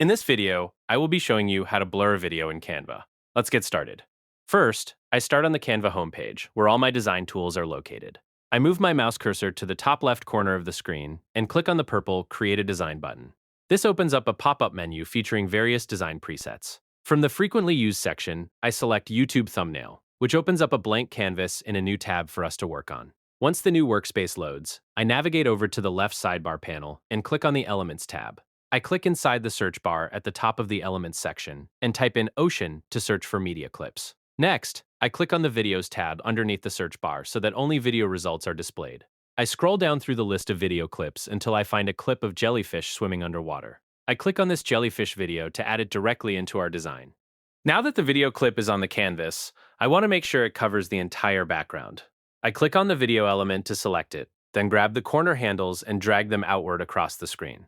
In this video, I will be showing you how to blur a video in Canva. Let's get started. First, I start on the Canva homepage, where all my design tools are located. I move my mouse cursor to the top left corner of the screen and click on the purple Create a Design button. This opens up a pop-up menu featuring various design presets. From the Frequently Used section, I select YouTube Thumbnail, which opens up a blank canvas in a new tab for us to work on. Once the new workspace loads, I navigate over to the left sidebar panel and click on the Elements tab. I click inside the search bar at the top of the Elements section and type in Ocean to search for media clips. Next, I click on the Videos tab underneath the search bar so that only video results are displayed. I scroll down through the list of video clips until I find a clip of jellyfish swimming underwater. I click on this jellyfish video to add it directly into our design. Now that the video clip is on the canvas, I want to make sure it covers the entire background. I click on the video element to select it, then grab the corner handles and drag them outward across the screen.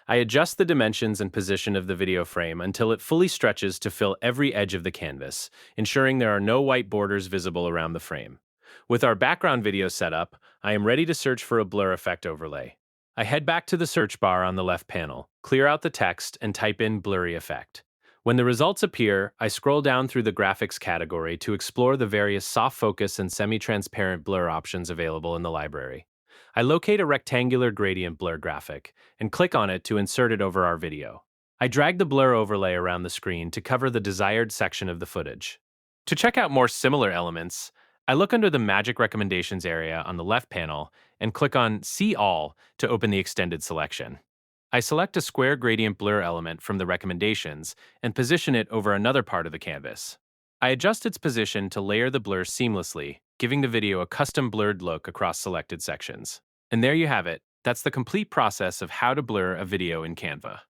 I adjust the dimensions and position of the video frame until it fully stretches to fill every edge of the canvas, ensuring there are no white borders visible around the frame. With our background video set up, I am ready to search for a blur effect overlay. I head back to the search bar on the left panel, clear out the text, and type in blurry effect. When the results appear, I scroll down through the graphics category to explore the various soft focus and semi-transparent blur options available in the library. I locate a rectangular gradient blur graphic and click on it to insert it over our video. I drag the blur overlay around the screen to cover the desired section of the footage. To check out more similar elements, I look under the Magic Recommendations area on the left panel and click on See All to open the extended selection. I select a square gradient blur element from the recommendations and position it over another part of the canvas. I adjust its position to layer the blur seamlessly, giving the video a custom blurred look across selected sections. And there you have it. That's the complete process of how to blur a video in Canva.